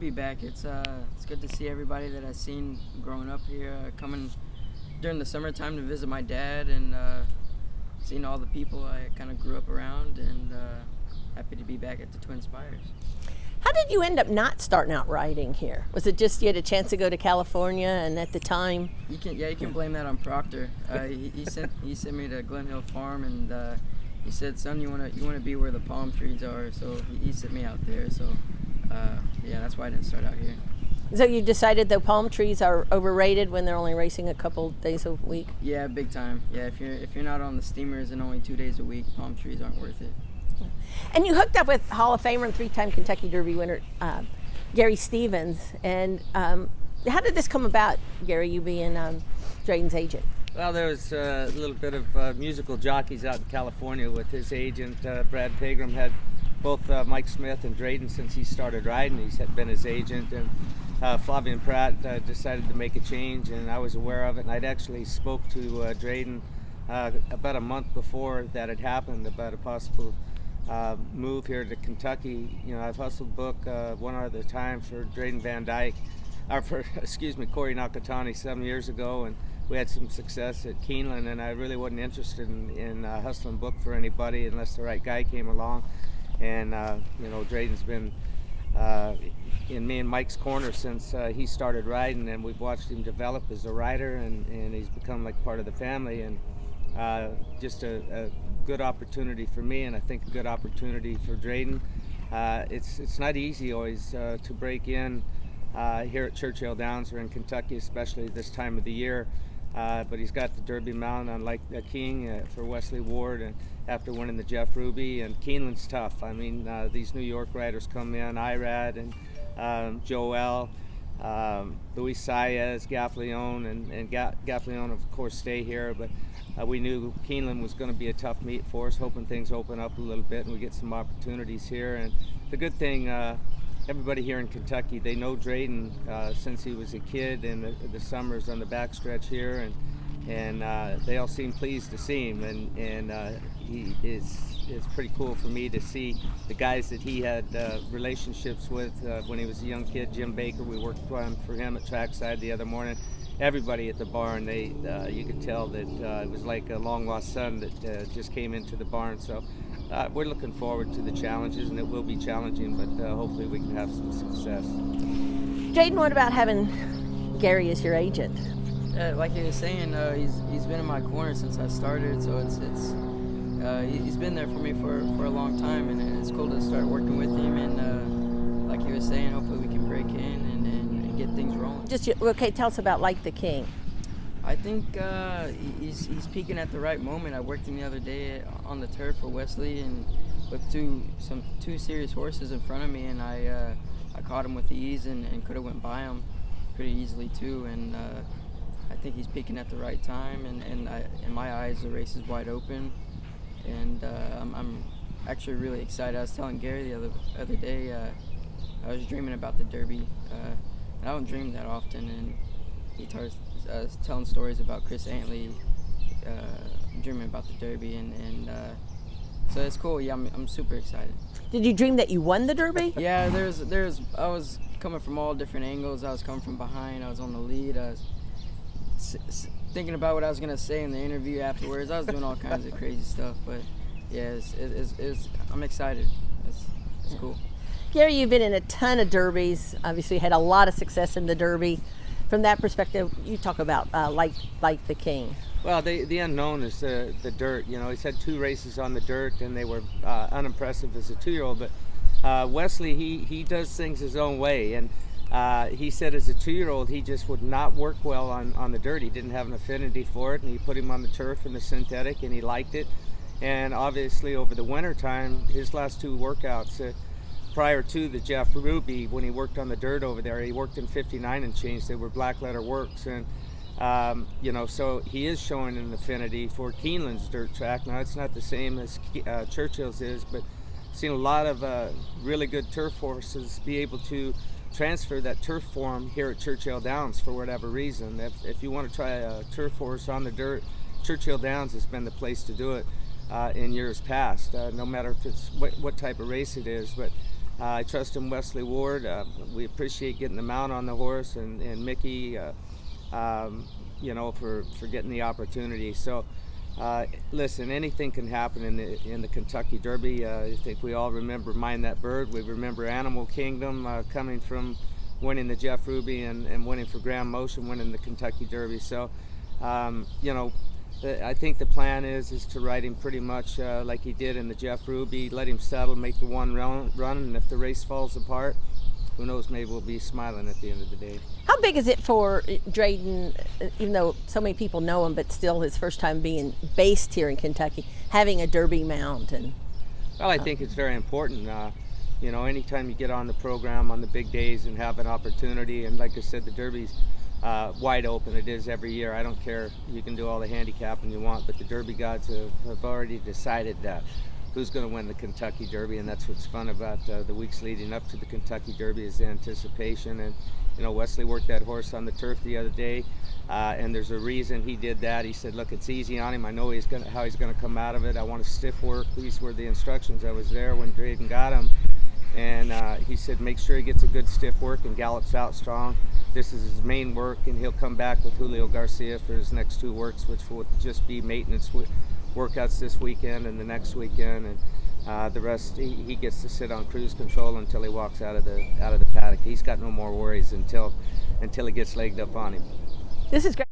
Be back. It's good to see everybody that I've seen growing up here. Coming during the summertime to visit my dad and seeing all the people I kind of grew up around, and happy to be back at the Twin Spires. How did you end up not starting out riding here? Was it just you had a chance to go to California, and at the time? You can blame that on Proctor. He sent me to Glen Hill Farm, and he said, "Son, you wanna be where the palm trees are." So he sent me out there. So that's why I didn't start out here. So you decided the palm trees are overrated when they're only racing a couple days a week? Yeah, big time. Yeah, if you're not on the steamers and only 2 days a week, palm trees aren't worth it. And you hooked up with Hall of Famer and 3-time Kentucky Derby winner Gary Stevens. And how did this come about, Gary, you being Drayden's agent? Well, there was a little bit of musical jockeys out in California with his agent. Brad Pegram had both Mike Smith and Drayden since he started riding. He's had been his agent, and Flavien Prat decided to make a change, and I was aware of it. And I'd actually spoke to Drayden about a month before that had happened about a possible move here to Kentucky. You know, I've hustled book one other time for Drayden Van Dyke, or for Corey Nakatani 7 years ago, and we had some success at Keeneland. And I really wasn't interested in hustling book for anybody unless the right guy came along. And Drayden's been in me and Mike's corner since he started riding, and we've watched him develop as a rider, and he's become like part of the family, and just a good opportunity for me, and I think a good opportunity for Drayden. It's not easy always to break in here at Churchill Downs or in Kentucky, especially this time of the year. But he's got the Derby mount unlike a King for Wesley Ward, and after winning the Jeff Ruby. And Keeneland's tough. I mean, these New York riders come in, Irad and Joel, Luis Saez, Gaffleon, and Gaffleon of course stay here, but we knew Keeneland was going to be a tough meet for us, hoping things open up a little bit and we get some opportunities here. And the good thing, everybody here in Kentucky, they know Drayden since he was a kid in the summers on the backstretch here, and they all seem pleased to see him, and it's pretty cool for me to see the guys that he had relationships with when he was a young kid. Jim Baker, we worked for him at trackside the other morning. Everybody at the barn, you could tell that it was like a long lost son that just came into the barn. So we're looking forward to the challenges, and it will be challenging, but hopefully we can have some success. Drayden, what about having Gary as your agent? Like you were saying, he's been in my corner since I started, so he's been there for me for a long time, and it's cool to start working with him. And like you were saying, hopefully we can break in and get things rolling. Tell us about Like the King. I think he's peaking at the right moment. I worked him the other day on the turf for Wesley, and with two serious horses in front of me, and I caught him with ease and could have went by him pretty easily too. And I think he's peaking at the right time, and in my eyes the race is wide open, and I'm actually really excited. I was telling Gary the other day I was dreaming about the Derby, and I don't dream that often, and he started telling stories about Chris Antley, dreaming about the Derby, and so it's cool. Yeah, I'm super excited. Did you dream that you won the Derby? Yeah, I was coming from all different angles. I was coming from behind. I was on the lead. I was thinking about what I was gonna say in the interview afterwards. I was doing all kinds of crazy stuff, but yeah, I'm excited. It's cool. Gary, you've been in a ton of derbies. Obviously, had a lot of success in the Derby. From that perspective, you talk about like the King. Well, the unknown is the dirt. You know, he's had 2 races on the dirt, and they were unimpressive as a 2-year-old. But Wesley, he does things his own way, and he said as a 2-year-old he just would not work well on the dirt. He didn't have an affinity for it, and he put him on the turf and the synthetic, and he liked it. And obviously, over the winter time, his last 2 workouts. Prior to the Jeff Ruby, when he worked on the dirt over there, he worked in 59 and change. They were black letter works, and so he is showing an affinity for Keeneland's dirt track. Now it's not the same as Churchill's is, but I've seen a lot of really good turf horses be able to transfer that turf form here at Churchill Downs for whatever reason. If you want to try a turf horse on the dirt, Churchill Downs has been the place to do it in years past, no matter if it's what type of race it is. But I trust him, Wesley Ward. We appreciate getting the mount on the horse, and Mickey, for getting the opportunity. So, listen, anything can happen in the Kentucky Derby. I think we all remember Mind That Bird. We remember Animal Kingdom coming from winning the Jeff Ruby and winning for Grand Motion, winning the Kentucky Derby. So, I think the plan is to ride him pretty much like he did in the Jeff Ruby. Let him settle, make the one run, and if the race falls apart, who knows, maybe we'll be smiling at the end of the day. How big is it for Drayden, even though so many people know him, but still his first time being based here in Kentucky, having a Derby mount? Well, I think it's very important. Anytime you get on the program on the big days and have an opportunity, and like I said, the Derby's wide open. It is every year. I don't care. You can do all the handicapping you want, but the Derby gods have already decided who's going to win the Kentucky Derby, and that's what's fun about the weeks leading up to the Kentucky Derby is the anticipation. And Wesley worked that horse on the turf the other day, and there's a reason he did that. He said, "Look, it's easy on him. I know how he's going to come out of it. I want to stiff work." These were the instructions. I was there when Drayden got him, and he said, "Make sure he gets a good stiff work and gallops out strong. This is his main work, and he'll come back with Julio Garcia for his next two works, which will just be maintenance workouts this weekend and the next weekend, and the rest he gets to sit on cruise control until he walks out of the paddock. He's got no more worries until he gets legged up on him." This is great.